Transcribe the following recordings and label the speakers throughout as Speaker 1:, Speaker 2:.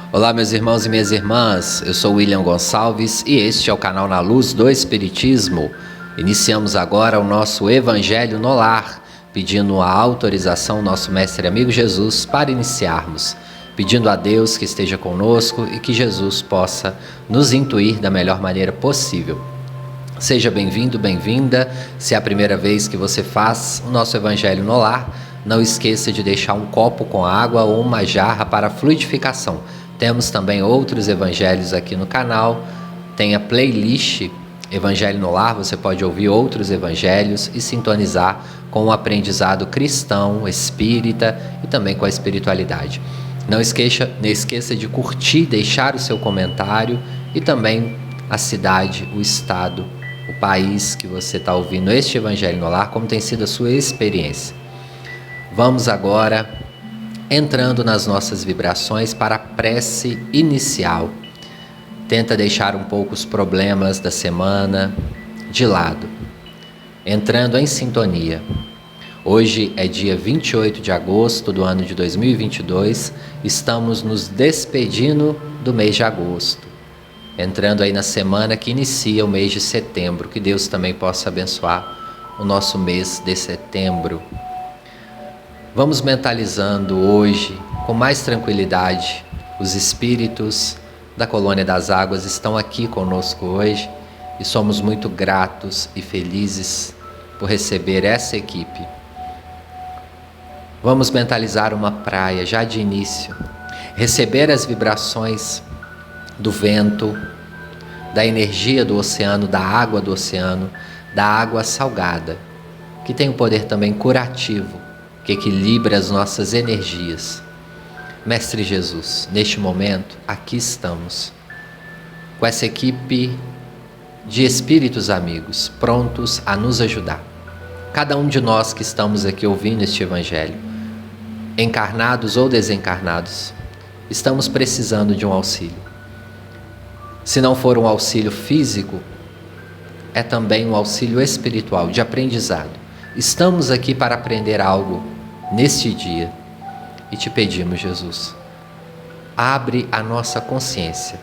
Speaker 1: Olá, meus irmãos e minhas irmãs, eu sou William Gonçalves e este é o canal Na Luz do Espiritismo. Iniciamos agora o nosso Evangelho no Lar, pedindo a autorização ao nosso Mestre e Amigo Jesus para iniciarmos, pedindo a Deus que esteja conosco e que Jesus possa nos intuir da melhor maneira possível. Seja bem-vindo, bem-vinda. Se é a primeira vez que você faz o nosso Evangelho no Lar, não esqueça de deixar um copo com água ou uma jarra para fluidificação. Temos também outros evangelhos aqui no canal. Tem a playlist Evangelho no Lar, você pode ouvir outros evangelhos e sintonizar com o aprendizado cristão, espírita e também com a espiritualidade. Não esqueça de curtir, deixar o seu comentário e também a cidade, o estado, o país que você está ouvindo este Evangelho no Lar, como tem sido a sua experiência. Vamos agora entrando nas nossas vibrações para a prece inicial. Tenta deixar um pouco os problemas da semana de lado, entrando em sintonia. Hoje é dia 28 de agosto do ano de 2022, estamos nos despedindo do mês de agosto, entrando aí na semana que inicia o mês de setembro. Que Deus também possa abençoar o nosso mês de setembro. Vamos mentalizando hoje, com mais tranquilidade. Os espíritos da Colônia das Águas estão aqui conosco hoje e somos muito gratos e felizes por receber essa equipe. Vamos mentalizar uma praia já de início, receber as vibrações do vento, da energia do oceano, da água do oceano, da água salgada, que tem um poder também curativo, que equilibra as nossas energias. Mestre Jesus, neste momento, aqui estamos, com essa equipe de espíritos amigos, prontos a nos ajudar. Cada um de nós que estamos aqui ouvindo este Evangelho, encarnados ou desencarnados, estamos precisando de um auxílio. Se não for um auxílio físico, é também um auxílio espiritual, de aprendizado. Estamos aqui para aprender algo neste dia e te pedimos, Jesus, abre a nossa consciência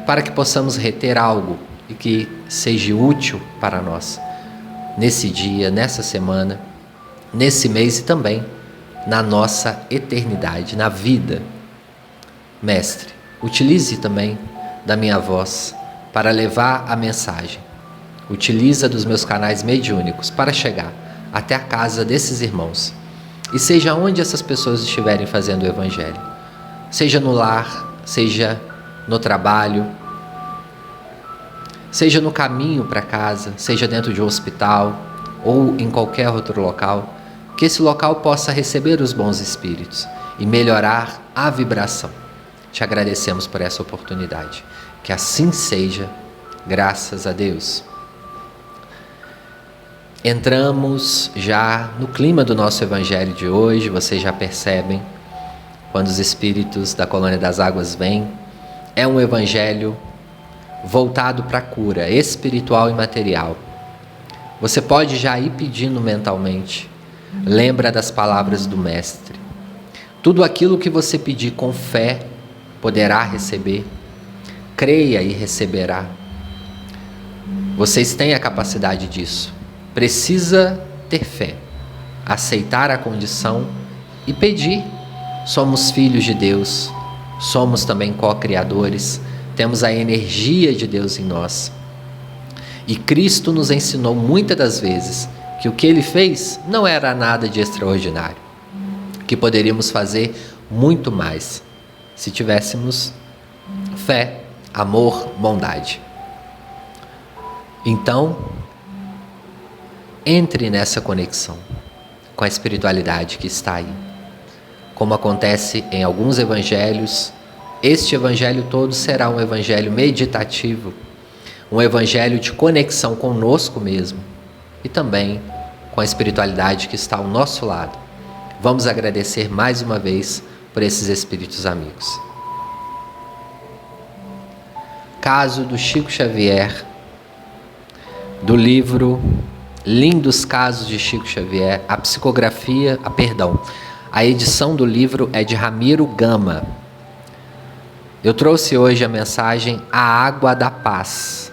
Speaker 1: para que possamos reter algo e que seja útil para nós nesse dia, nessa semana, nesse mês e também na nossa eternidade, na vida. Mestre, utilize também da minha voz para levar a mensagem. Utiliza dos meus canais mediúnicos para chegar até a casa desses irmãos. E seja onde essas pessoas estiverem fazendo o Evangelho, seja no lar, seja no trabalho, seja no caminho para casa, seja dentro de um hospital ou em qualquer outro local, que esse local possa receber os bons espíritos e melhorar a vibração. Te agradecemos por essa oportunidade. Que assim seja, graças a Deus. Entramos já no clima do nosso Evangelho de hoje. Vocês já percebem, quando os espíritos da Colônia das Águas vêm, é um Evangelho voltado para a cura espiritual e material. Você pode já ir pedindo mentalmente. Lembra das palavras do Mestre. Tudo aquilo que você pedir com fé, poderá receber. Creia e receberá. Vocês têm a capacidade disso. Precisa ter fé, aceitar a condição e pedir. Somos filhos de Deus, somos também co-criadores, temos a energia de Deus em nós. E Cristo nos ensinou muitas das vezes que o que Ele fez não era nada de extraordinário, que poderíamos fazer muito mais se tivéssemos fé, amor, bondade. Então, entre nessa conexão com a espiritualidade que está aí. Como acontece em alguns evangelhos, este evangelho todo será um evangelho meditativo, um evangelho de conexão conosco mesmo e também com a espiritualidade que está ao nosso lado. Vamos agradecer mais uma vez por esses espíritos amigos. Caso do Chico Xavier, do livro Lindos Casos de Chico Xavier, a edição do livro é de Ramiro Gama. Eu trouxe hoje a mensagem A Água da Paz.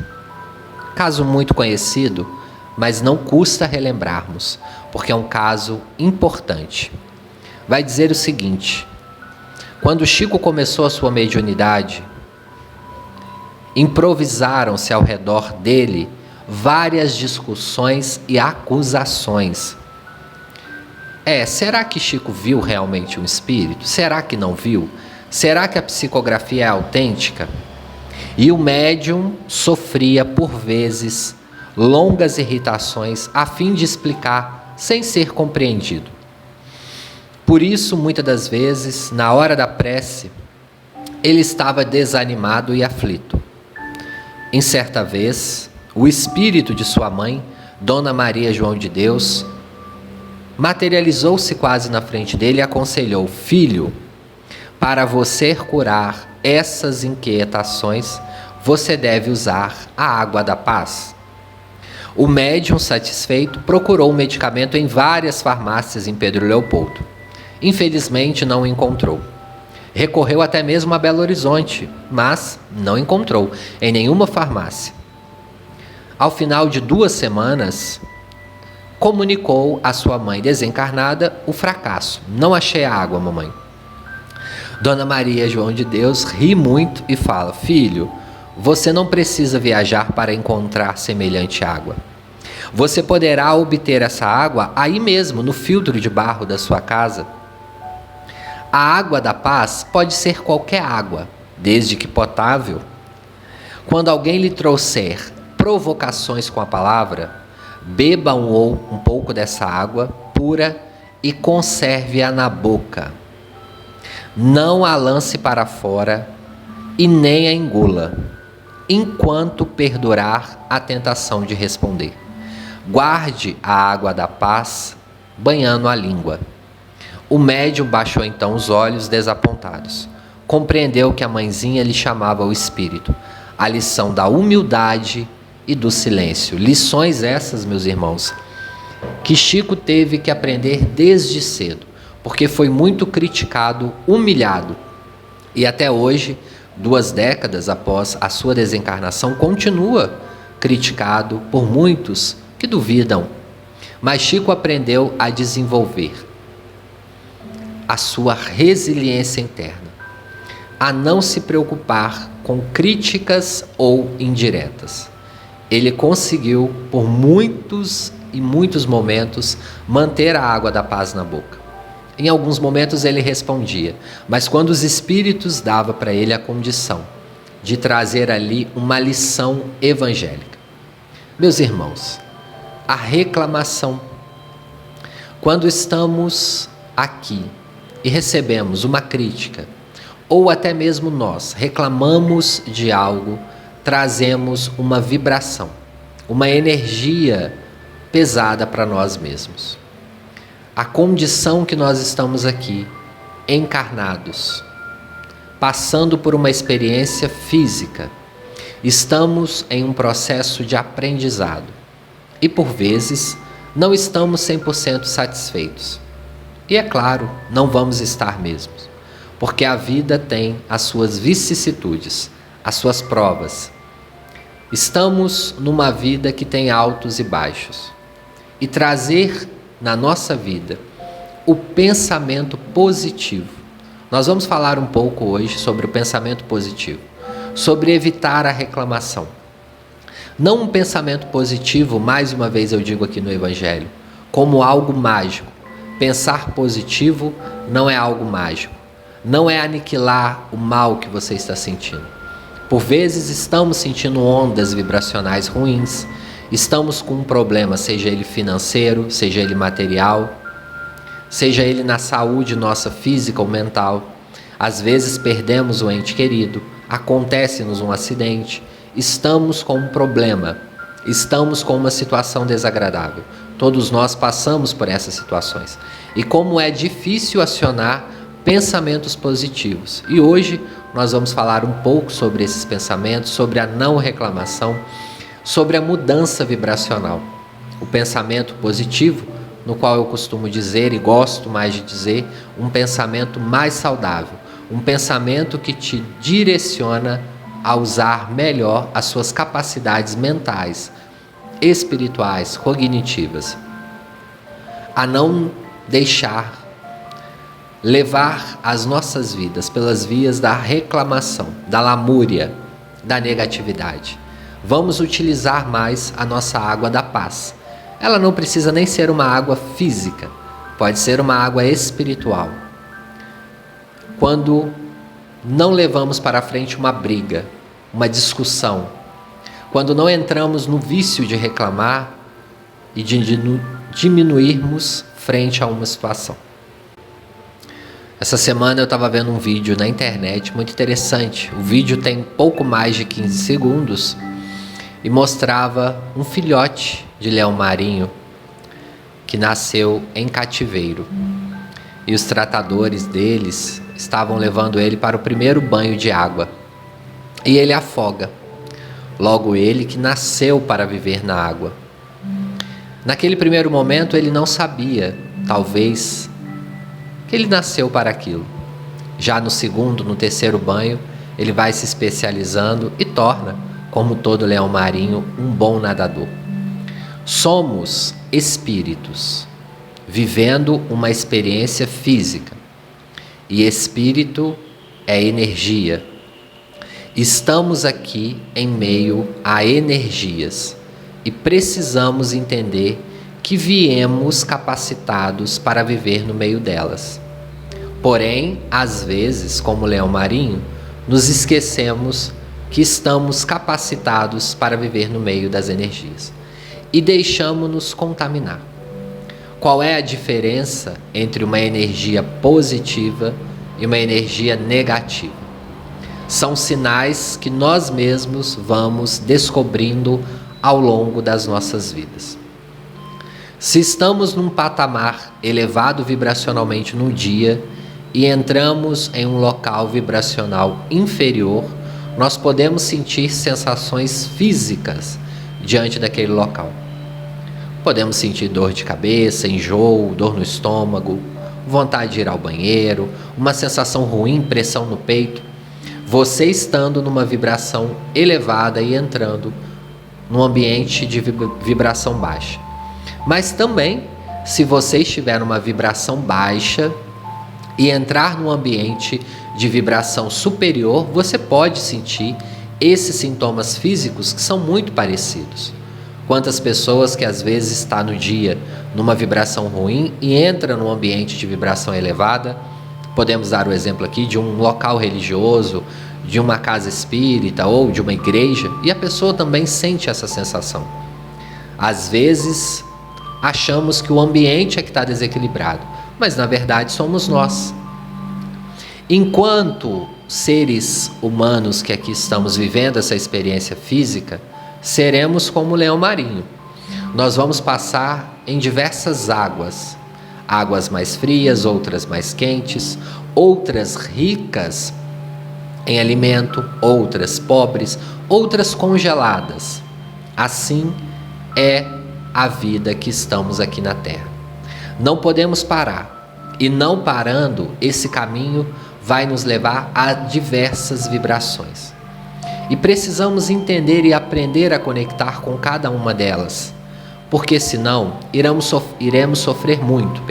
Speaker 1: Caso muito conhecido, mas não custa relembrarmos, porque é um caso importante. Vai dizer o seguinte: quando Chico começou a sua mediunidade, improvisaram-se ao redor dele várias discussões e acusações. Será que Chico viu realmente um espírito? Será que não viu? Será que a psicografia é autêntica? E o médium sofria, por vezes, longas irritações a fim de explicar sem ser compreendido. Por isso, muitas das vezes, na hora da prece, ele estava desanimado e aflito. Em certa vez, o espírito de sua mãe, Dona Maria João de Deus, materializou-se quase na frente dele e aconselhou: filho, para você curar essas inquietações, você deve usar a água da paz. O médium, satisfeito, procurou o medicamento em várias farmácias em Pedro Leopoldo. Infelizmente não o encontrou. Recorreu até mesmo a Belo Horizonte, mas não encontrou em nenhuma farmácia. Ao final de 2 semanas, comunicou à sua mãe desencarnada o fracasso. Não achei a água, mamãe. Dona Maria João de Deus ri muito e fala: filho, você não precisa viajar para encontrar semelhante água. Você poderá obter essa água aí mesmo, no filtro de barro da sua casa. A água da paz pode ser qualquer água, desde que potável. Quando alguém lhe trouxer provocações com a palavra, beba um pouco dessa água pura e conserve-a na boca. Não a lance para fora e nem a engula, enquanto perdurar a tentação de responder. Guarde a água da paz, banhando a língua. O médium baixou então os olhos desapontados. Compreendeu que a mãezinha lhe chamava o espírito. A lição da humildade e do silêncio. Lições essas, meus irmãos, que Chico teve que aprender desde cedo, porque foi muito criticado, humilhado. E até hoje, 2 décadas após a sua desencarnação, continua criticado por muitos que duvidam. Mas Chico aprendeu a desenvolver a sua resiliência interna, a não se preocupar com críticas ou indiretas. Ele conseguiu, por muitos e muitos momentos, manter a água da paz na boca. Em alguns momentos ele respondia, mas quando os espíritos davam para ele a condição de trazer ali uma lição evangélica. Meus irmãos, a reclamação, quando estamos aqui e recebemos uma crítica, ou até mesmo nós reclamamos de algo, trazemos uma vibração, uma energia pesada para nós mesmos. A condição que nós estamos aqui, encarnados, passando por uma experiência física, estamos em um processo de aprendizado e, por vezes, não estamos 100% satisfeitos. E é claro, não vamos estar mesmo, porque a vida tem as suas vicissitudes, as suas provas. Estamos numa vida que tem altos e baixos. E trazer na nossa vida o pensamento positivo. Nós vamos falar um pouco hoje sobre o pensamento positivo, sobre evitar a reclamação. Não um pensamento positivo, mais uma vez eu digo aqui no Evangelho, como algo mágico. Pensar positivo não é algo mágico, não é aniquilar o mal que você está sentindo. Por vezes estamos sentindo ondas vibracionais ruins, estamos com um problema, seja ele financeiro, seja ele material, seja ele na saúde nossa física ou mental. Às vezes perdemos um ente querido, acontece-nos um acidente, estamos com um problema, estamos com uma situação desagradável. Todos nós passamos por essas situações. E como é difícil acionar pensamentos positivos. E hoje nós vamos falar um pouco sobre esses pensamentos, sobre a não reclamação, sobre a mudança vibracional. O pensamento positivo, no qual eu costumo dizer e gosto mais de dizer, um pensamento mais saudável. um pensamento que te direciona a usar melhor as suas capacidades mentais, espirituais, cognitivas, a não deixar levar as nossas vidas pelas vias da reclamação, da lamúria, da negatividade. Vamos utilizar mais a nossa água da paz. Ela não precisa nem ser uma água física, pode ser uma água espiritual. Quando não levamos para frente uma briga, uma discussão, quando não entramos no vício de reclamar e de diminuirmos frente a uma situação. Essa semana eu estava vendo um vídeo na internet muito interessante. O vídeo tem pouco mais de 15 segundos e mostrava um filhote de leão marinho que nasceu em cativeiro. E os tratadores deles estavam levando ele para o primeiro banho de água. E ele afoga. Logo ele que nasceu para viver na água. Naquele primeiro momento ele não sabia, talvez, que ele nasceu para aquilo. Já no segundo, no terceiro banho, ele vai se especializando e torna, como todo leão marinho, um bom nadador. Somos espíritos, vivendo uma experiência física. E espírito é energia. Estamos aqui em meio a energias e precisamos entender que viemos capacitados para viver no meio delas. Porém, às vezes, como leão marinho, nos esquecemos que estamos capacitados para viver no meio das energias e deixamos-nos contaminar. Qual é a diferença entre uma energia positiva e uma energia negativa? São sinais que nós mesmos vamos descobrindo ao longo das nossas vidas. Se estamos num patamar elevado vibracionalmente no dia e entramos em um local vibracional inferior, nós podemos sentir sensações físicas diante daquele local. Podemos sentir dor de cabeça, enjoo, dor no estômago, vontade de ir ao banheiro, uma sensação ruim, pressão no peito. Você estando numa vibração elevada e entrando num ambiente de vibração baixa. Mas também, se você estiver numa vibração baixa e entrar num ambiente de vibração superior, você pode sentir esses sintomas físicos que são muito parecidos. Quantas pessoas que às vezes está no dia numa vibração ruim e entra num ambiente de vibração elevada, podemos dar o exemplo aqui de um local religioso, de uma casa espírita ou de uma igreja, e a pessoa também sente essa sensação. Às vezes achamos que o ambiente é que está desequilibrado, mas na verdade somos nós. Enquanto seres humanos que aqui estamos vivendo essa experiência física, seremos como o leão marinho. Nós vamos passar em diversas águas, águas mais frias, outras mais quentes, outras ricas em alimento, outras pobres, outras congeladas. Assim é a vida que estamos aqui na Terra. Não podemos parar, e não parando, esse caminho vai nos levar a diversas vibrações. E precisamos entender e aprender a conectar com cada uma delas, porque senão iremos sofrer muito,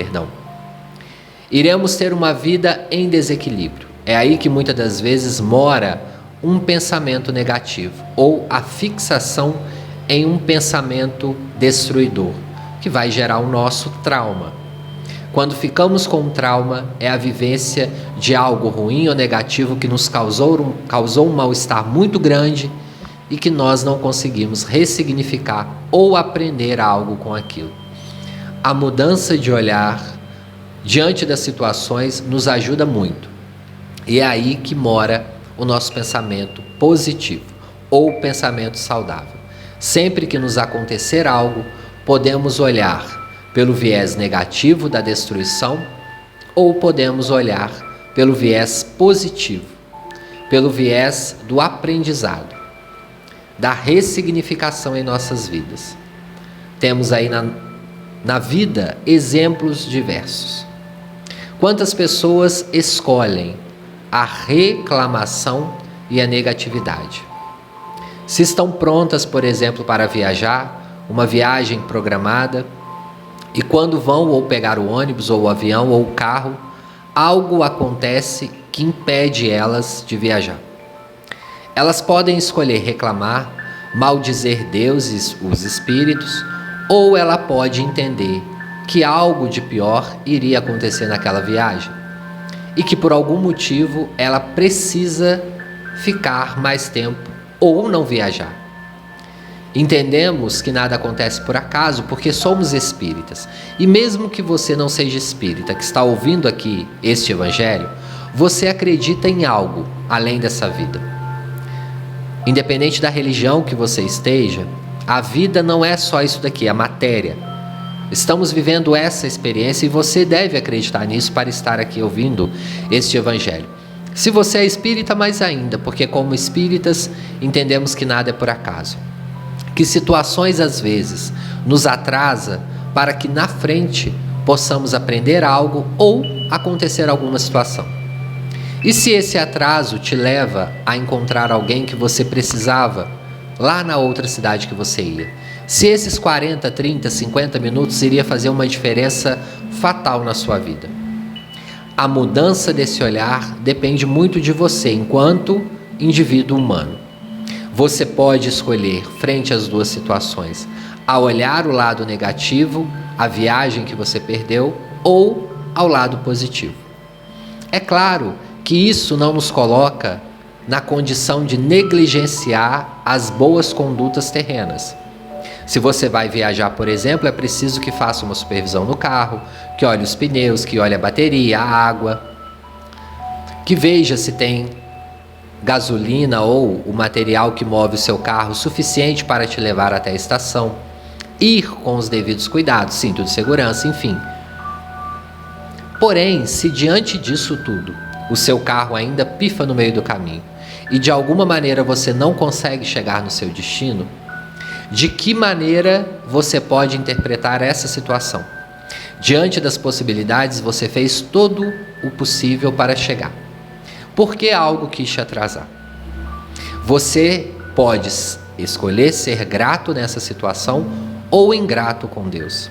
Speaker 1: Iremos ter uma vida em desequilíbrio. É aí que muitas das vezes mora um pensamento negativo, ou a fixação em um pensamento destruidor, que vai gerar o nosso trauma. Quando ficamos com trauma, é a vivência de algo ruim ou negativo que nos causou um mal-estar muito grande e que nós não conseguimos ressignificar ou aprender algo com aquilo. A mudança de olhar diante das situações nos ajuda muito. E é aí que mora o nosso pensamento positivo ou pensamento saudável. Sempre que nos acontecer algo, podemos olhar pelo viés negativo da destruição ou podemos olhar pelo viés positivo, pelo viés do aprendizado, da ressignificação em nossas vidas. Temos aí na vida exemplos diversos. Quantas pessoas escolhem a reclamação e a negatividade. Se estão prontas, por exemplo, para viajar, uma viagem programada, e quando vão ou pegar o ônibus, ou o avião, ou o carro, algo acontece que impede elas de viajar. Elas podem escolher reclamar, maldizer Deus e os espíritos, ou ela pode entender que algo de pior iria acontecer naquela viagem e que por algum motivo ela precisa ficar mais tempo ou não viajar. Entendemos que nada acontece por acaso porque somos espíritas. E mesmo que você não seja espírita, que está ouvindo aqui este evangelho, você acredita em algo além dessa vida. Independente da religião que você esteja, a vida não é só isso daqui, a matéria. Estamos vivendo essa experiência e você deve acreditar nisso para estar aqui ouvindo este evangelho. Se você é espírita, mais ainda, porque como espíritas entendemos que nada é por acaso. Que situações às vezes nos atrasa para que na frente possamos aprender algo ou acontecer alguma situação. E se esse atraso te leva a encontrar alguém que você precisava lá na outra cidade que você ia? Se esses 40, 30, 50 minutos iria fazer uma diferença fatal na sua vida? A mudança desse olhar depende muito de você enquanto indivíduo humano. Você pode escolher, frente às duas situações, a olhar o lado negativo, a viagem que você perdeu, ou ao lado positivo. É claro que isso não nos coloca na condição de negligenciar as boas condutas terrenas. Se você vai viajar, por exemplo, é preciso que faça uma supervisão no carro, que olhe os pneus, que olhe a bateria, a água, que veja se tem gasolina ou o material que move o seu carro suficiente para te levar até a estação, ir com os devidos cuidados, cinto de segurança, enfim. Porém, se diante disso tudo, o seu carro ainda pifa no meio do caminho e de alguma maneira você não consegue chegar no seu destino, de que maneira você pode interpretar essa situação? Diante das possibilidades, você fez todo o possível para chegar. Por que algo quis te atrasar? Você pode escolher ser grato nessa situação ou ingrato com Deus.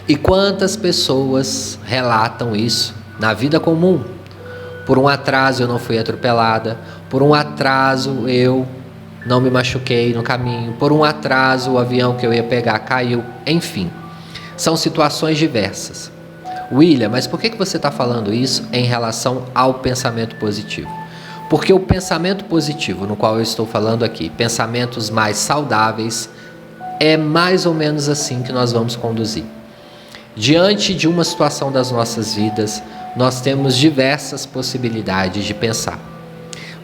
Speaker 1: E quantas pessoas relatam isso na vida comum? Por um atraso eu não fui atropelada, por um atraso eu não me machuquei no caminho, por um atraso o avião que eu ia pegar caiu, enfim. São situações diversas. William, mas por que você está falando isso em relação ao pensamento positivo? Porque o pensamento positivo, no qual eu estou falando aqui, pensamentos mais saudáveis, é mais ou menos assim que nós vamos conduzir. Diante de uma situação das nossas vidas, nós temos diversas possibilidades de pensar.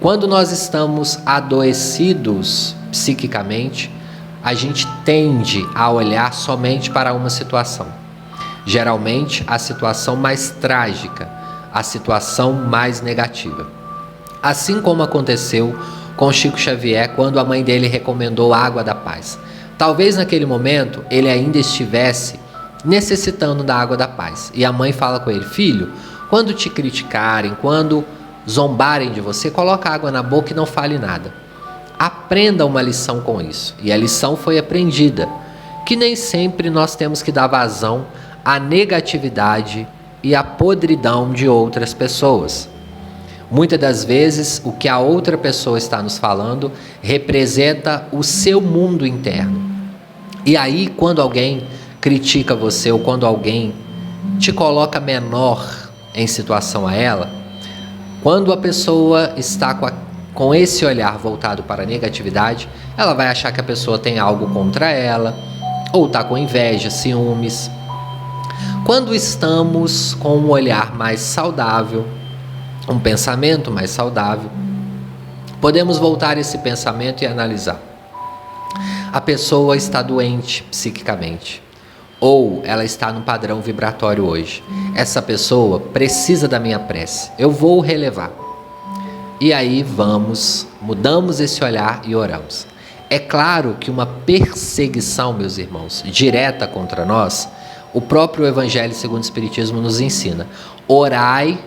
Speaker 1: Quando nós estamos adoecidos psiquicamente, a gente tende a olhar somente para uma situação. Geralmente, a situação mais trágica, a situação mais negativa. Assim como aconteceu com Chico Xavier quando a mãe dele recomendou a água da paz. Talvez naquele momento ele ainda estivesse necessitando da água da paz. E a mãe fala com ele: filho, quando te criticarem, quando zombarem de você, coloca água na boca e não fale nada. Aprenda uma lição com isso. E a lição foi aprendida, que nem sempre nós temos que dar vazão à negatividade e à podridão de outras pessoas. Muitas das vezes, o que a outra pessoa está nos falando representa o seu mundo interno. E aí, quando alguém critica você ou quando alguém te coloca menor em situação a ela, quando a pessoa está com esse olhar voltado para a negatividade, ela vai achar que a pessoa tem algo contra ela, ou está com inveja, ciúmes. Quando estamos com um olhar mais saudável, um pensamento mais saudável, podemos voltar esse pensamento e analisar. A pessoa está doente psiquicamente, ou ela está no padrão vibratório hoje. Essa pessoa precisa da minha prece, eu vou relevar. E aí mudamos esse olhar e oramos. É claro que uma perseguição, meus irmãos, direta contra nós, o próprio Evangelho segundo o Espiritismo nos ensina: orai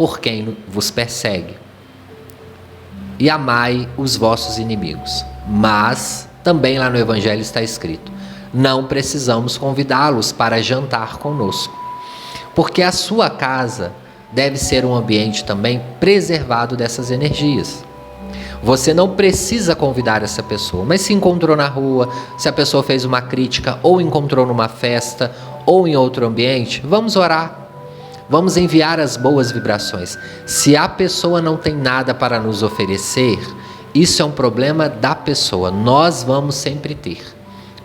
Speaker 1: por quem vos persegue, e amai os vossos inimigos. Mas também lá no Evangelho está escrito: não precisamos convidá-los para jantar conosco, porque a sua casa deve ser um ambiente também preservado dessas energias. Você não precisa convidar essa pessoa, mas se encontrou na rua, se a pessoa fez uma crítica, ou encontrou numa festa, ou em outro ambiente, vamos orar. Vamos enviar as boas vibrações. Se a pessoa não tem nada para nos oferecer, isso é um problema da pessoa. Nós vamos sempre ter,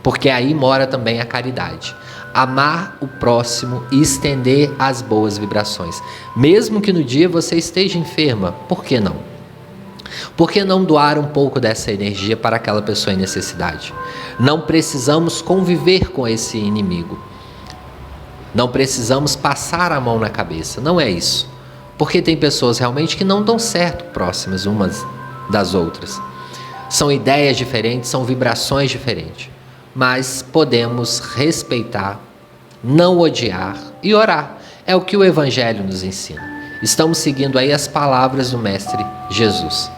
Speaker 1: porque aí mora também a caridade. Amar o próximo e estender as boas vibrações. Mesmo que no dia você esteja enferma, por que não? Por que não doar um pouco dessa energia para aquela pessoa em necessidade? Não precisamos conviver com esse inimigo. Não precisamos passar a mão na cabeça. Não é isso. Porque tem pessoas realmente que não dão certo próximas umas das outras. São ideias diferentes, são vibrações diferentes. Mas podemos respeitar, não odiar e orar. É o que o Evangelho nos ensina. Estamos seguindo aí as palavras do Mestre Jesus.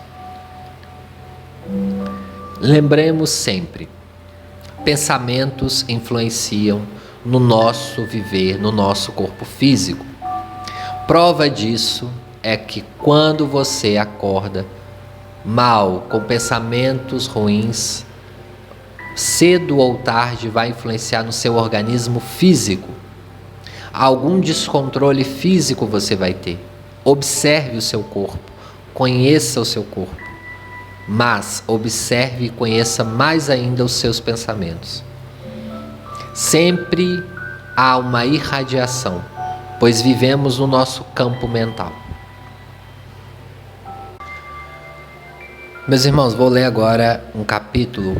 Speaker 1: Lembremos sempre, pensamentos influenciam no nosso viver, no nosso corpo físico. Prova disso é que quando você acorda mal, com pensamentos ruins, cedo ou tarde vai influenciar no seu organismo físico. Algum descontrole físico você vai ter. Observe o seu corpo, conheça o seu corpo, mas observe e conheça mais ainda os seus pensamentos. Sempre há uma irradiação, pois vivemos no nosso campo mental. Meus irmãos, vou ler agora um capítulo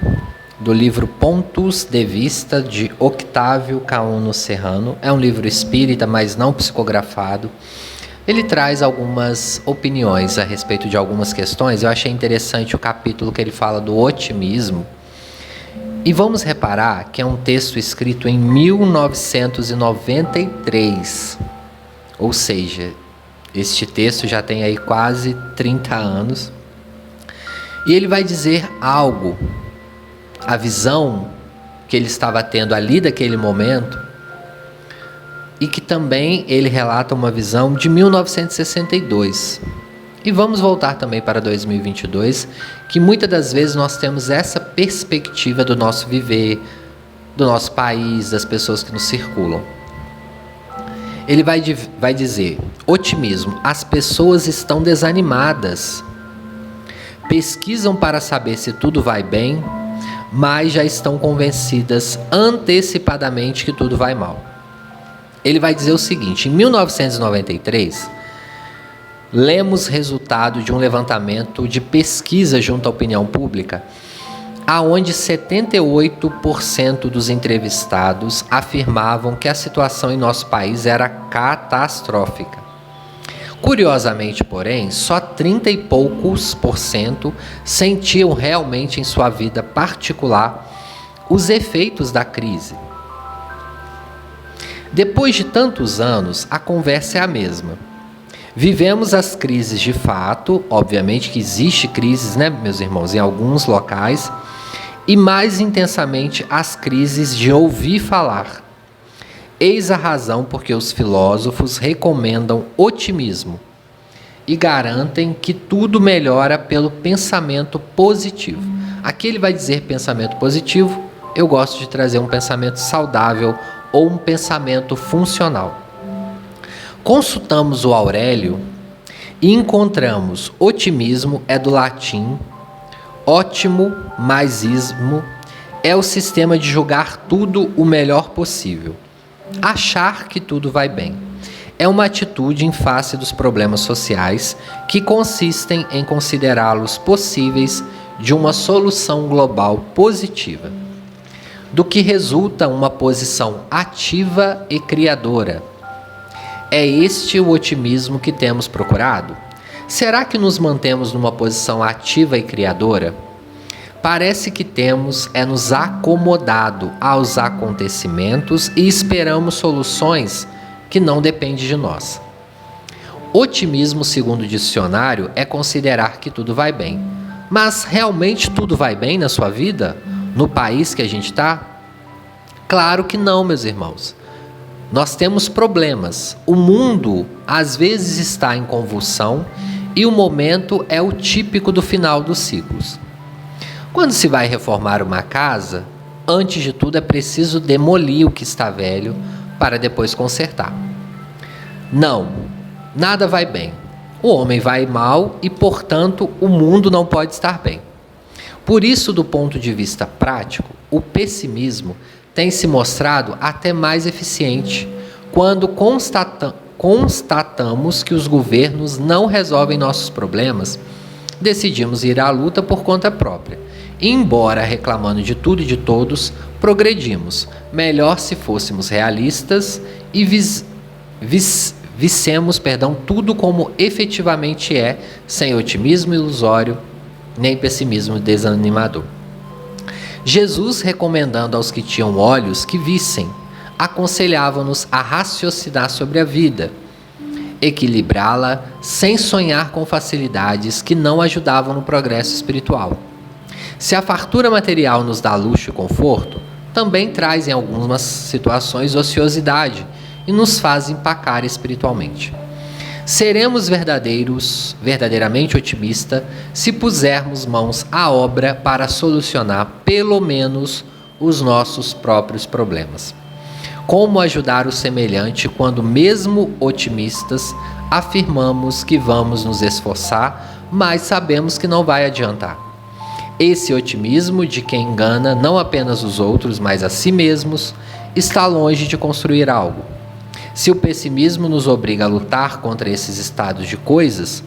Speaker 1: do livro Pontos de Vista, de Octávio Cauno Serrano. É um livro espírita, mas não psicografado. Ele traz algumas opiniões a respeito de algumas questões. Eu achei interessante o capítulo que ele fala do otimismo. E vamos reparar que é um texto escrito em 1993. Ou seja, este texto já tem aí quase 30 anos. E ele vai dizer algo, a visão que ele estava tendo ali daquele momento, e que também ele relata uma visão de 1962. E vamos voltar também para 2022, que muitas das vezes nós temos essa perspectiva do nosso viver, do nosso país, das pessoas que nos circulam. Ele vai dizer: otimismo, as pessoas estão desanimadas, pesquisam para saber se tudo vai bem, mas já estão convencidas antecipadamente que tudo vai mal. Ele vai dizer o seguinte: em 1993, lemos resultado de um levantamento de pesquisa junto à opinião pública, aonde 78% dos entrevistados afirmavam que a situação em nosso país era catastrófica. Curiosamente, porém, só 30 e poucos por cento sentiam realmente em sua vida particular os efeitos da crise. Depois de tantos anos, a conversa é a mesma. Vivemos as crises de fato, obviamente que existe crises, né, meus irmãos, em alguns locais, e mais intensamente as crises de ouvir falar. Eis a razão porque os filósofos recomendam otimismo e garantem que tudo melhora pelo pensamento positivo. Aqui ele vai dizer pensamento positivo, eu gosto de trazer um pensamento saudável ou um pensamento funcional. Consultamos o Aurélio e encontramos otimismo é do latim, ótimo mais ismo, é o sistema de julgar tudo o melhor possível. Achar que tudo vai bem. É uma atitude em face dos problemas sociais que consistem em considerá-los possíveis de uma solução global positiva, do que resulta uma posição ativa e criadora. É este o otimismo que temos procurado? Será que nos mantemos numa posição ativa e criadora? Parece que temos nos acomodado aos acontecimentos e esperamos soluções que não dependem de nós. Otimismo, segundo o dicionário, é considerar que tudo vai bem. Mas realmente tudo vai bem na sua vida? No país que a gente está? Claro que não, meus irmãos. Nós temos problemas. O mundo às vezes está em convulsão e o momento é o típico do final dos ciclos. Quando se vai reformar uma casa, antes de tudo é preciso demolir o que está velho para depois consertar. Não, nada vai bem. O homem vai mal e, portanto, o mundo não pode estar bem. Por isso, do ponto de vista prático, o pessimismo tem se mostrado até mais eficiente quando constatamos que os governos não resolvem nossos problemas, decidimos ir à luta por conta própria. E, embora reclamando de tudo e de todos, progredimos. Melhor se fôssemos realistas e vissemos tudo como efetivamente é, sem otimismo ilusório nem pessimismo desanimador. Jesus, recomendando aos que tinham olhos que vissem, aconselhava-nos a raciocinar sobre a vida, equilibrá-la sem sonhar com facilidades que não ajudavam no progresso espiritual. Se a fartura material nos dá luxo e conforto, também traz em algumas situações ociosidade e nos faz empacar espiritualmente. Seremos verdadeiramente otimistas se pusermos mãos à obra para solucionar pelo menos os nossos próprios problemas. Como ajudar o semelhante quando, mesmo otimistas, afirmamos que vamos nos esforçar, mas sabemos que não vai adiantar? Esse otimismo de quem engana não apenas os outros, mas a si mesmos, está longe de construir algo. Se o pessimismo nos obriga a lutar contra esses estados de coisas,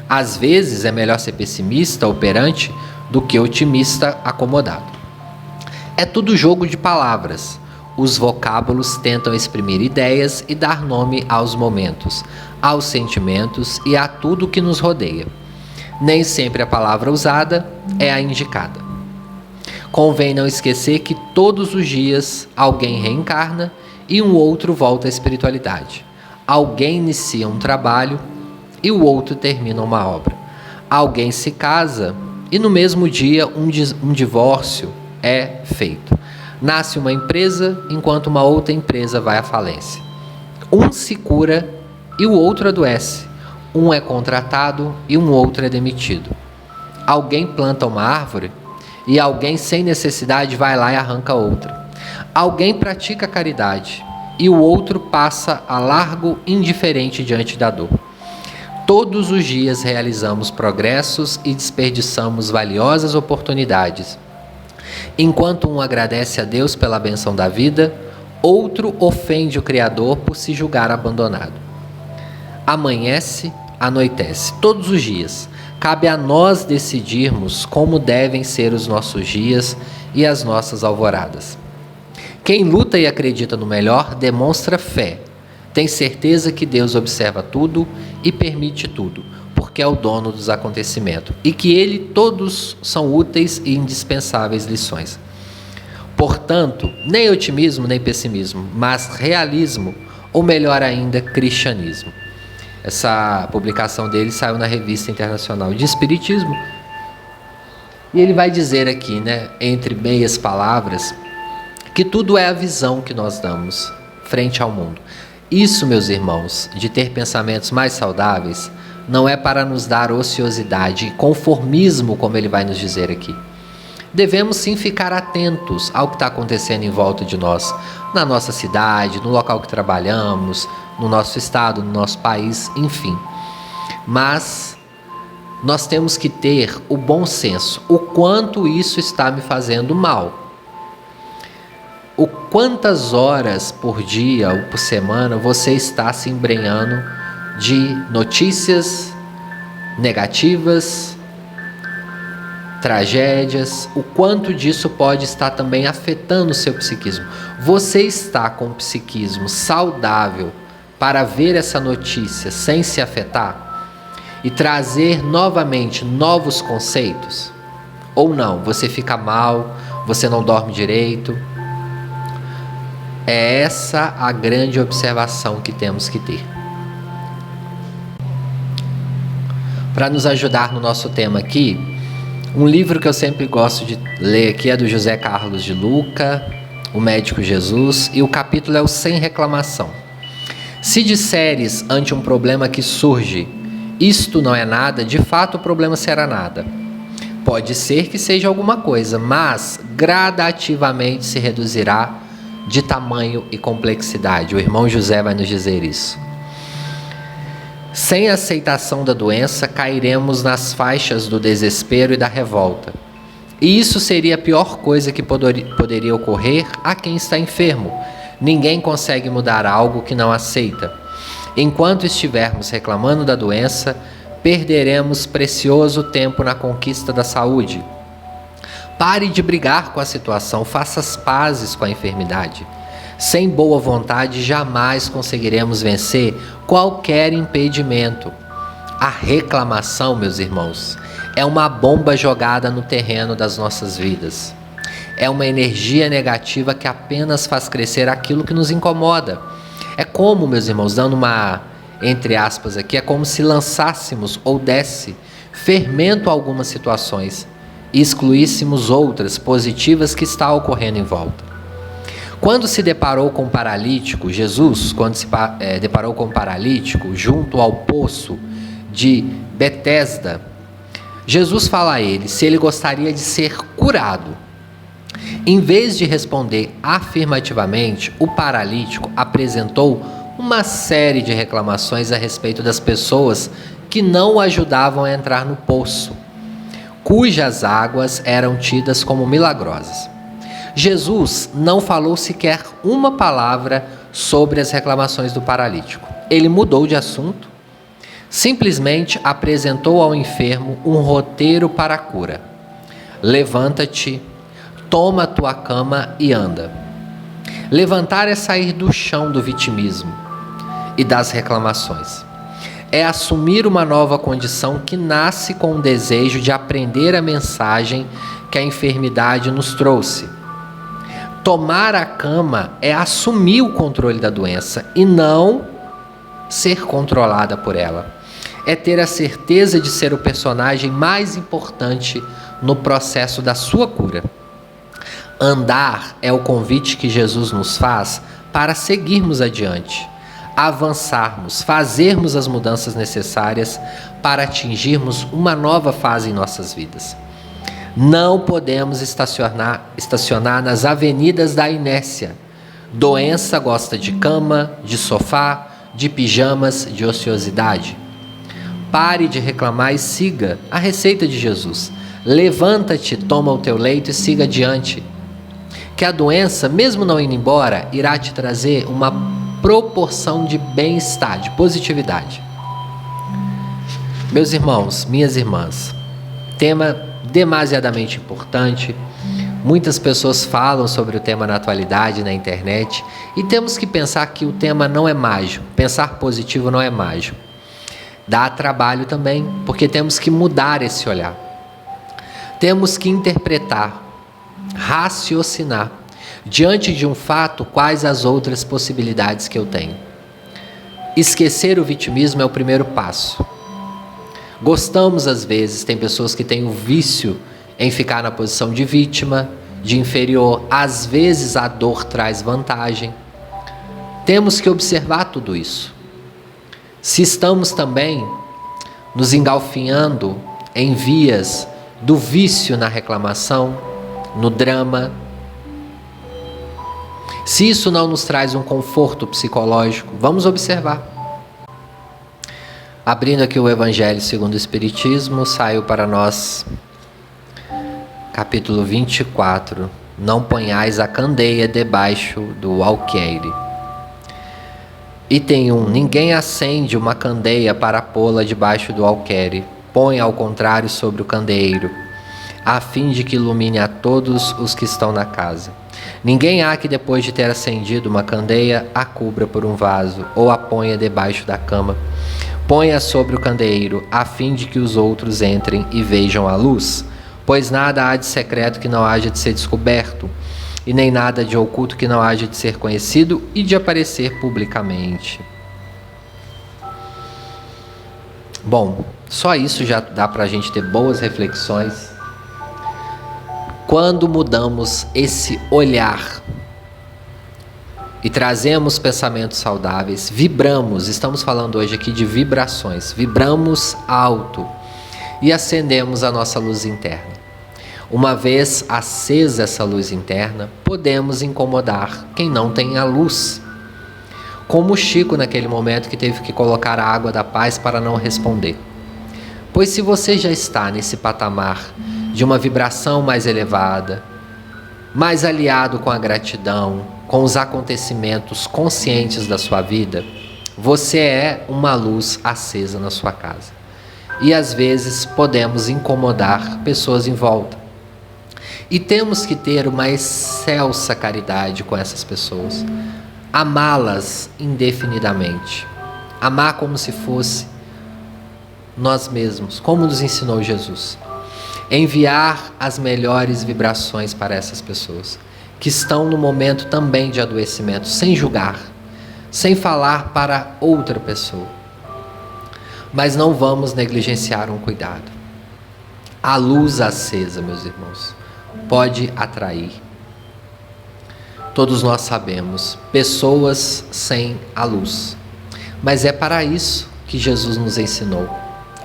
Speaker 1: às vezes é melhor ser pessimista, operante, do que otimista, acomodado. É tudo jogo de palavras. Os vocábulos tentam exprimir ideias e dar nome aos momentos, aos sentimentos e a tudo que nos rodeia. Nem sempre a palavra usada é a indicada. Convém não esquecer que todos os dias alguém reencarna e um outro volta à espiritualidade. Alguém inicia um trabalho e o outro termina uma obra. Alguém se casa e no mesmo dia um divórcio é feito. Nasce uma empresa enquanto uma outra empresa vai à falência. Um se cura e o outro adoece. Um é contratado e um outro é demitido. Alguém planta uma árvore e alguém sem necessidade vai lá e arranca outra. Alguém pratica caridade e o outro passa a largo indiferente diante da dor. Todos os dias realizamos progressos e desperdiçamos valiosas oportunidades. Enquanto um agradece a Deus pela benção da vida, outro ofende o Criador por se julgar abandonado. Amanhece, anoitece, todos os dias. Cabe a nós decidirmos como devem ser os nossos dias e as nossas alvoradas. Quem luta e acredita no melhor demonstra fé. Tem certeza que Deus observa tudo e permite tudo, porque é o dono dos acontecimentos, e que ele todos são úteis e indispensáveis lições. Portanto, nem otimismo nem pessimismo, mas realismo, ou melhor ainda, cristianismo. Essa publicação dele saiu na Revista Internacional de Espiritismo, e ele vai dizer aqui, entre meias palavras, que tudo é a visão que nós damos frente ao mundo. Isso, meus irmãos, de ter pensamentos mais saudáveis, não é para nos dar ociosidade e conformismo, como ele vai nos dizer aqui. Devemos sim ficar atentos ao que está acontecendo em volta de nós, na nossa cidade, no local que trabalhamos, no nosso estado, no nosso país, enfim. Mas nós temos que ter o bom senso, o quanto isso está me fazendo mal. O quantas horas por dia ou por semana você está se embrenhando de notícias negativas, tragédias, o quanto disso pode estar também afetando o seu psiquismo. Você está com o psiquismo saudável para ver essa notícia sem se afetar e trazer novamente novos conceitos? Ou não, você fica mal, você não dorme direito? É essa a grande observação que temos que ter. Para nos ajudar no nosso tema aqui, um livro que eu sempre gosto de ler aqui é do José Carlos de Luca, O Médico Jesus, e o capítulo é o Sem Reclamação. Se disseres ante um problema que surge, isto não é nada, de fato o problema será nada. Pode ser que seja alguma coisa, mas gradativamente se reduzirá de tamanho e complexidade. O irmão José vai nos dizer isso. Sem aceitação da doença, cairemos nas faixas do desespero e da revolta. E isso seria a pior coisa que poderia ocorrer a quem está enfermo. Ninguém consegue mudar algo que não aceita. Enquanto estivermos reclamando da doença, perderemos precioso tempo na conquista da saúde. Pare de brigar com a situação, faça as pazes com a enfermidade. Sem boa vontade, jamais conseguiremos vencer qualquer impedimento. A reclamação, meus irmãos, é uma bomba jogada no terreno das nossas vidas. É uma energia negativa que apenas faz crescer aquilo que nos incomoda. É como, meus irmãos, dando uma, entre aspas aqui, é como se lançássemos ou desse fermento a algumas situações e excluíssemos outras positivas que está ocorrendo em volta. Quando se deparou com o paralítico, Jesus, quando se deparou com o paralítico junto ao poço de Betesda, Jesus fala a ele se ele gostaria de ser curado. Em vez de responder afirmativamente, o paralítico apresentou uma série de reclamações a respeito das pessoas que não o ajudavam a entrar no poço, cujas águas eram tidas como milagrosas. Jesus não falou sequer uma palavra sobre as reclamações do paralítico. Ele mudou de assunto, simplesmente apresentou ao enfermo um roteiro para a cura. Levanta-te, toma a tua cama e anda. Levantar é sair do chão do vitimismo e das reclamações. É assumir uma nova condição que nasce com o desejo de aprender a mensagem que a enfermidade nos trouxe. Tomar a cama é assumir o controle da doença e não ser controlada por ela. É ter a certeza de ser o personagem mais importante no processo da sua cura. Andar é o convite que Jesus nos faz para seguirmos adiante, avançarmos, fazermos as mudanças necessárias para atingirmos uma nova fase em nossas vidas. Não podemos estacionar nas avenidas da inércia. Doença gosta de cama, de sofá, de pijamas, de ociosidade. Pare de reclamar e siga a receita de Jesus. Levanta-te, toma o teu leito e siga adiante. Que a doença, mesmo não indo embora, irá te trazer uma proporção de bem-estar, de positividade. Meus irmãos, minhas irmãs, tema demasiadamente importante. Muitas pessoas falam sobre o tema na atualidade, na internet, e temos que pensar que o tema não é mágico. Pensar positivo não é mágico. Dá trabalho também, porque temos que mudar esse olhar. Temos que interpretar, raciocinar, diante de um fato, quais as outras possibilidades que eu tenho. Esquecer o vitimismo é o primeiro passo. Gostamos, às vezes, tem pessoas que têm o vício em ficar na posição de vítima, de inferior. Às vezes a dor traz vantagem. Temos que observar tudo isso. Se estamos também nos engalfinhando em vias do vício na reclamação, no drama, se isso não nos traz um conforto psicológico, vamos observar. Abrindo aqui o Evangelho segundo o Espiritismo, saiu para nós, capítulo 24. Não ponhais a candeia debaixo do alqueire. Item 1. Ninguém acende uma candeia para pô-la debaixo do alqueire. Põe ao contrário sobre o candeeiro, a fim de que ilumine a todos os que estão na casa. Ninguém há que depois de ter acendido uma candeia, a cubra por um vaso, ou a ponha debaixo da cama. Ponha sobre o candeeiro, a fim de que os outros entrem e vejam a luz. Pois nada há de secreto que não haja de ser descoberto, e nem nada de oculto que não haja de ser conhecido e de aparecer publicamente. Bom, Só isso já dá para a gente ter boas reflexões. Quando mudamos esse olhar e trazemos pensamentos saudáveis, vibramos, estamos falando hoje aqui de vibrações, vibramos alto e acendemos a nossa luz interna. Uma vez acesa essa luz interna, podemos incomodar quem não tem a luz. Como o Chico naquele momento que teve que colocar a água da paz para não responder. Pois se você já está nesse patamar de uma vibração mais elevada, mais aliado com a gratidão, com os acontecimentos conscientes da sua vida, você é uma luz acesa na sua casa. E às vezes podemos incomodar pessoas em volta. E temos que ter uma excelsa caridade com essas pessoas. Amá-las indefinidamente. Amar como se fosse nós mesmos, como nos ensinou Jesus. Enviar as melhores vibrações para essas pessoas, que estão no momento também de adoecimento, sem julgar, sem falar para outra pessoa. Mas não vamos negligenciar um cuidado. A luz acesa, meus irmãos, pode atrair. Todos nós sabemos, pessoas sem a luz. Mas é para isso que Jesus nos ensinou,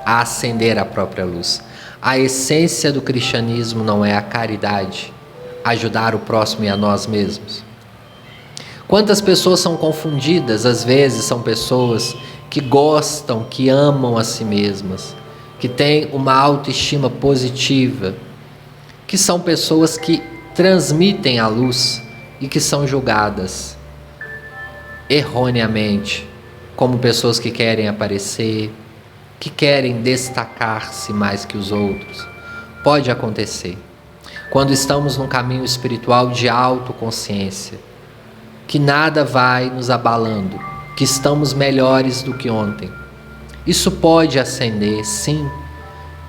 Speaker 1: a acender a própria luz. A essência do cristianismo não é a caridade, ajudar o próximo e a nós mesmos. Quantas pessoas são confundidas, às vezes são pessoas que gostam, que amam a si mesmas, que têm uma autoestima positiva, que são pessoas que transmitem a luz e que são julgadas erroneamente como pessoas que querem aparecer, que querem destacar-se mais que os outros. Pode acontecer. Quando estamos num caminho espiritual de autoconsciência, que nada vai nos abalando, que estamos melhores do que ontem. Isso pode acender, sim,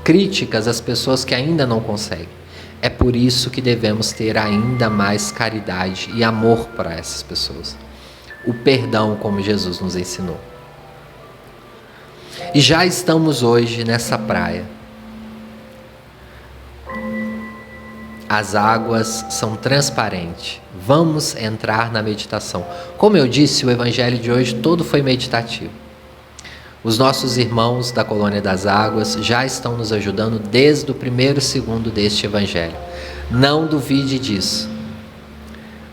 Speaker 1: críticas às pessoas que ainda não conseguem. É por isso que devemos ter ainda mais caridade e amor para essas pessoas. O perdão, como Jesus nos ensinou. E já estamos hoje nessa praia. As águas são transparentes. Vamos entrar na meditação. Como eu disse, o evangelho de hoje todo foi meditativo. Os nossos irmãos da Colônia das Águas já estão nos ajudando desde o primeiro segundo deste evangelho. Não duvide disso.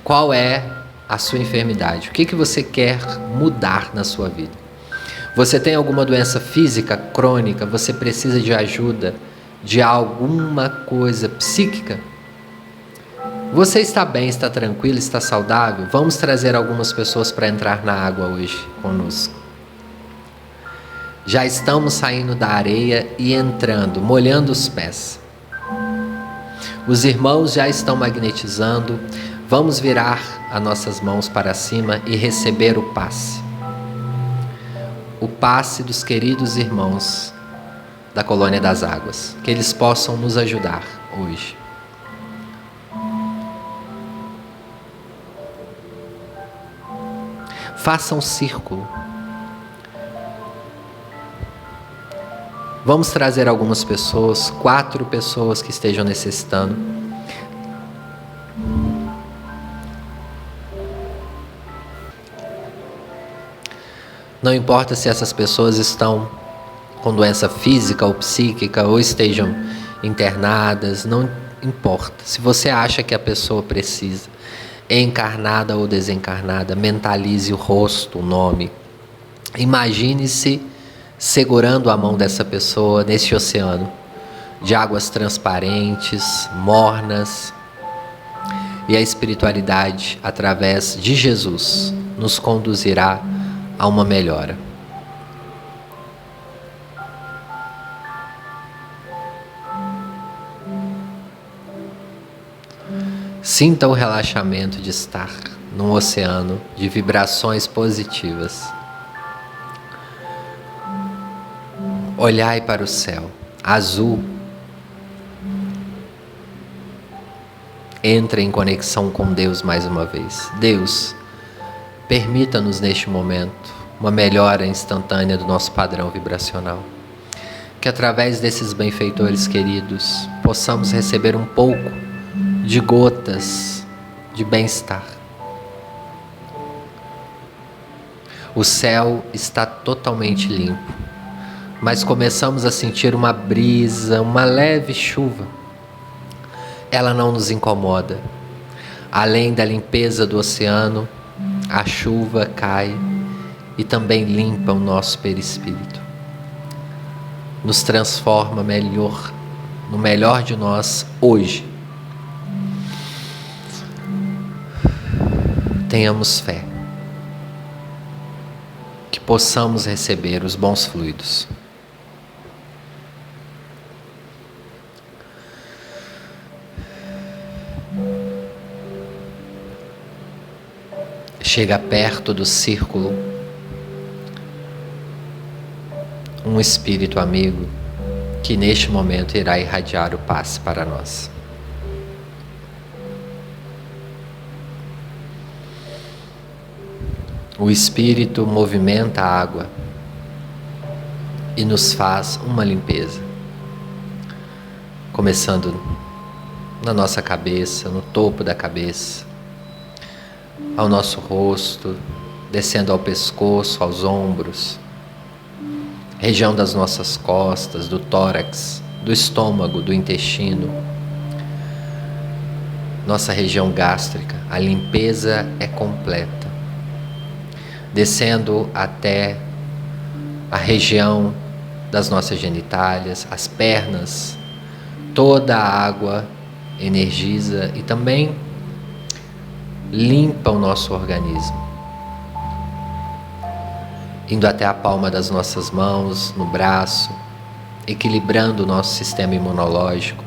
Speaker 1: Qual é a sua enfermidade? O que você quer mudar na sua vida? Você tem alguma doença física crônica? Você precisa de ajuda de alguma coisa psíquica? Você está bem, está tranquilo, está saudável? Vamos trazer algumas pessoas para entrar na água hoje conosco. Já estamos saindo da areia e entrando, molhando os pés. Os irmãos já estão magnetizando. Vamos virar as nossas mãos para cima e receber o passe. O passe dos queridos irmãos da Colônia das Águas. Que eles possam nos ajudar hoje. Faça um círculo. Vamos trazer algumas pessoas, 4 pessoas que estejam necessitando. Não importa se essas pessoas estão com doença física ou psíquica ou estejam internadas, não importa. Se você acha que a pessoa precisa, encarnada ou desencarnada, mentalize o rosto, o nome. Imagine-se segurando a mão dessa pessoa neste oceano de águas transparentes, mornas, e a espiritualidade, através de Jesus, nos conduzirá a uma melhora. Sinta o relaxamento de estar num oceano de vibrações positivas. Olhai para o céu, azul. Entre em conexão com Deus mais uma vez. Deus, permita-nos neste momento uma melhora instantânea do nosso padrão vibracional. que através desses benfeitores queridos possamos receber um pouco de gotas de bem-estar. O céu está totalmente limpo, mas começamos a sentir uma brisa, uma leve chuva. Ela não nos incomoda. Além da limpeza do oceano, a chuva cai e também limpa o nosso perispírito. Nos transforma melhor, no melhor de nós hoje. Tenhamos fé, que possamos receber os bons fluidos. Chega perto do círculo um espírito amigo que neste momento irá irradiar o passe para nós. O Espírito movimenta a água e nos faz uma limpeza, começando na nossa cabeça, no topo da cabeça, ao nosso rosto, descendo ao pescoço, aos ombros, região das nossas costas, do tórax, do estômago, do intestino, nossa região gástrica. A limpeza é completa, descendo até a região das nossas genitálias, as pernas. Toda a água energiza e também limpa o nosso organismo, indo até a palma das nossas mãos, no braço, equilibrando o nosso sistema imunológico,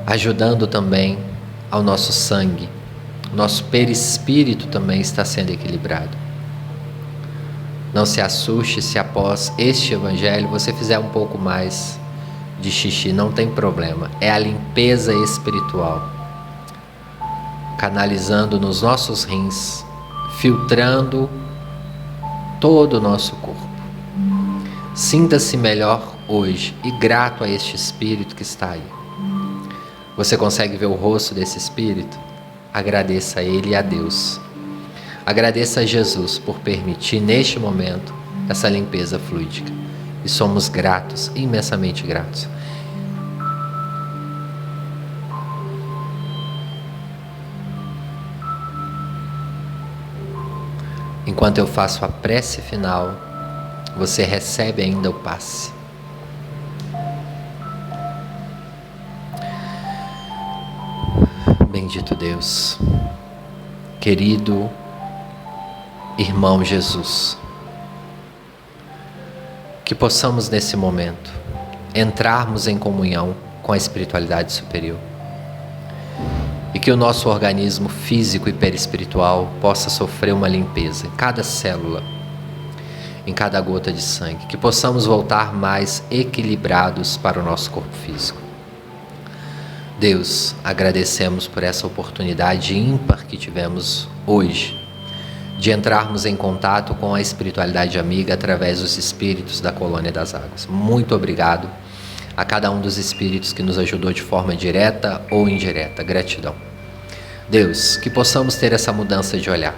Speaker 1: ajudando também ao nosso sangue. Nosso perispírito também está sendo equilibrado. Não se assuste se após este evangelho você fizer um pouco mais de xixi, não tem problema. É a limpeza espiritual, canalizando nos nossos rins, filtrando todo o nosso corpo. Sinta-se melhor hoje e grato a este espírito que está aí. Você consegue ver o rosto desse espírito? Agradeça a ele e a Deus. Agradeça a Jesus por permitir neste momento essa limpeza fluídica. E somos gratos, imensamente gratos. Enquanto eu faço a prece final, você recebe ainda o passe. Bendito Deus, querido irmão Jesus, que possamos nesse momento entrarmos em comunhão com a espiritualidade superior e que o nosso organismo físico e perispiritual possa sofrer uma limpeza em cada célula, em cada gota de sangue, que possamos voltar mais equilibrados para o nosso corpo físico. Deus, agradecemos por essa oportunidade ímpar que tivemos hoje de entrarmos em contato com a espiritualidade amiga através dos espíritos da Colônia das Águas. Muito obrigado a cada um dos espíritos que nos ajudou de forma direta ou indireta. Gratidão. Deus, que possamos ter essa mudança de olhar,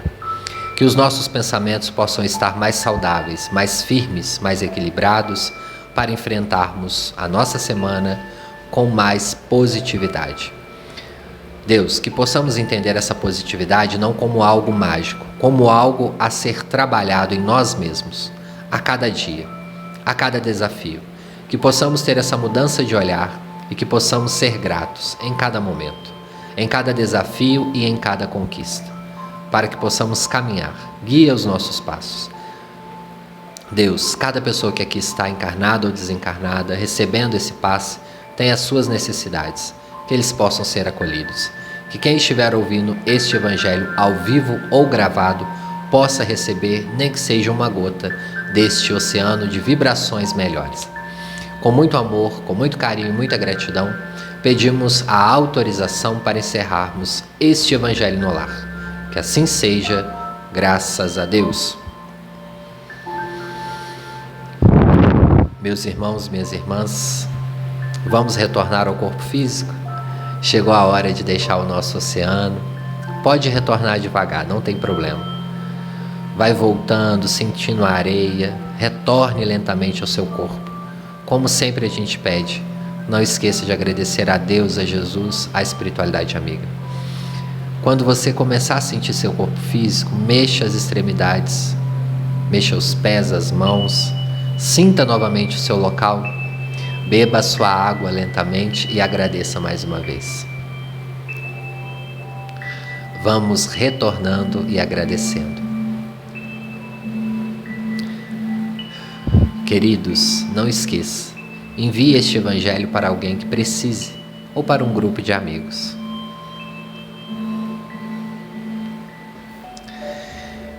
Speaker 1: que os nossos pensamentos possam estar mais saudáveis, mais firmes, mais equilibrados para enfrentarmos a nossa semana com mais positividade. Deus, que possamos entender essa positividade não como algo mágico, como algo a ser trabalhado em nós mesmos, a cada dia, a cada desafio. Que possamos ter essa mudança de olhar e que possamos ser gratos em cada momento, em cada desafio e em cada conquista, para que possamos caminhar. Guia os nossos passos. Deus, cada pessoa que aqui está encarnada ou desencarnada, recebendo esse passe, tem as suas necessidades, que eles possam ser acolhidos. Que quem estiver ouvindo este evangelho ao vivo ou gravado possa receber, nem que seja uma gota, deste oceano de vibrações melhores. Com muito amor, com muito carinho e muita gratidão, pedimos a autorização para encerrarmos este evangelho no lar. Que assim seja, graças a Deus. Meus irmãos, minhas irmãs, vamos retornar ao corpo físico? Chegou a hora de deixar o nosso oceano. Pode retornar devagar, não tem problema. Vai voltando, sentindo a areia. Retorne lentamente ao seu corpo. Como sempre a gente pede, não esqueça de agradecer a Deus, a Jesus, à espiritualidade amiga. Quando você começar a sentir seu corpo físico, mexa as extremidades, mexa os pés, as mãos, sinta novamente o seu local, beba a sua água lentamente e agradeça mais uma vez. Vamos retornando e agradecendo. Queridos, não esqueça, envie este evangelho para alguém que precise ou para um grupo de amigos.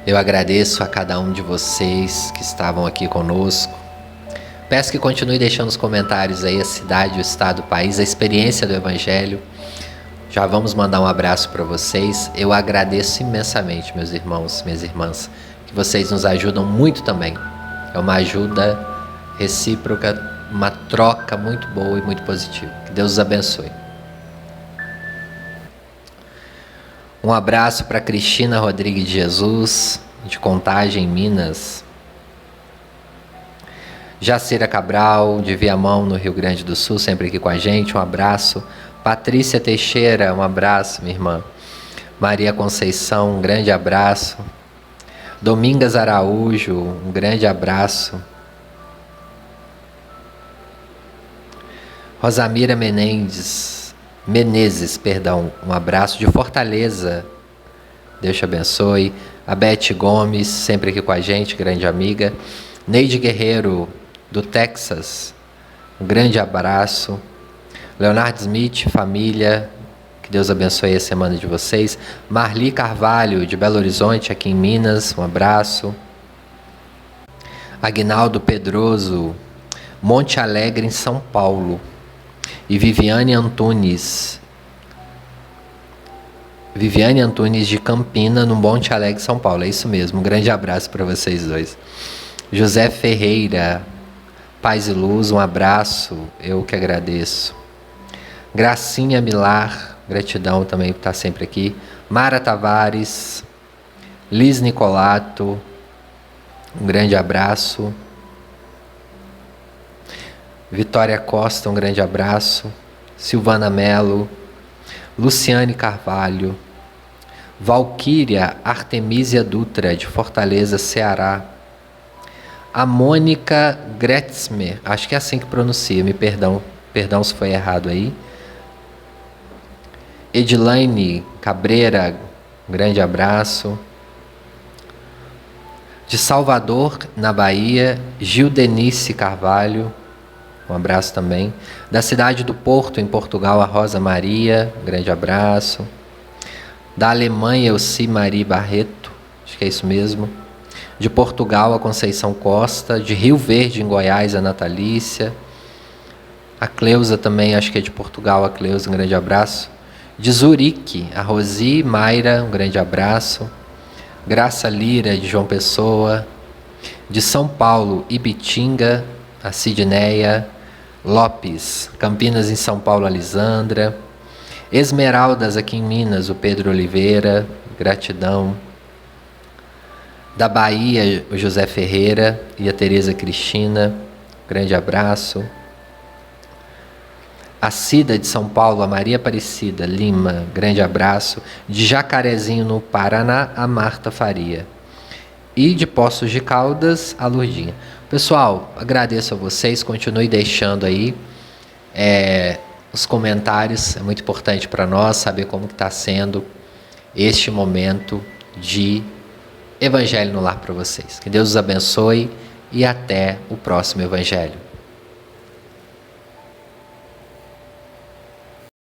Speaker 1: Eu agradeço a cada um de vocês que estavam aqui conosco. Peço que continue deixando os comentários aí a cidade, o estado, o país, a experiência do Evangelho. Já vamos mandar um abraço para vocês. Eu agradeço imensamente, meus irmãos, minhas irmãs, que vocês nos ajudam muito também. É uma ajuda recíproca, uma troca muito boa e muito positiva. Que Deus os abençoe. Um abraço para Cristina Rodrigues de Jesus, de Contagem, Minas. Jacira Cabral, de Viamão, no Rio Grande do Sul, sempre aqui com a gente. Um abraço. Patrícia Teixeira, um abraço, minha irmã. Maria Conceição, um grande abraço. Domingas Araújo, um grande abraço. Rosamira Menezes, um abraço de Fortaleza. Deus te abençoe. A Beth Gomes, sempre aqui com a gente, grande amiga. Neide Guerreiro, do Texas, um grande abraço. Leonardo Smith, família, que Deus abençoe a semana de vocês. Marli Carvalho, de Belo Horizonte, aqui em Minas, um abraço. Aguinaldo Pedroso, Monte Alegre, em São Paulo. E Viviane Antunes de Campina, no Monte Alegre, São Paulo. É isso mesmo, um grande abraço para vocês dois. José Ferreira, paz e luz, um abraço, eu que agradeço. Gracinha Milar, gratidão também por estar sempre aqui. Mara Tavares, Liz Nicolato, um grande abraço. Vitória Costa, um grande abraço. Silvana Melo, Luciane Carvalho, Valquíria Artemísia Dutra, de Fortaleza, Ceará. A Mônica Gretzmer, acho que é assim que pronuncia, me perdão se foi errado aí. Edilaine Cabreira, um grande abraço. De Salvador, na Bahia, Gildenice Carvalho, um abraço também. Da cidade do Porto, em Portugal, a Rosa Maria, um grande abraço. Da Alemanha, Elci Marie Barreto, acho que é isso mesmo. De Portugal, a Conceição Costa. De Rio Verde, em Goiás, a Natalícia. A Cleusa também, acho que é de Portugal, a Cleusa, um grande abraço. De Zurique, a Rosi Mayra, um grande abraço. Graça Lira, de João Pessoa. De São Paulo, Ibitinga, a Sidneia Lopes. Campinas, em São Paulo, a Lisandra. Esmeraldas, aqui em Minas, o Pedro Oliveira, gratidão. Da Bahia, o José Ferreira e a Tereza Cristina, grande abraço. A Cida, de São Paulo, a Maria Aparecida Lima, grande abraço. De Jacarezinho, no Paraná, a Marta Faria. E de Poços de Caldas, a Lurdinha. Pessoal, agradeço a vocês, continue deixando aí os comentários, é muito importante para nós saber como está sendo este momento de Evangelho no Lar para vocês. Que Deus os abençoe e até o próximo Evangelho.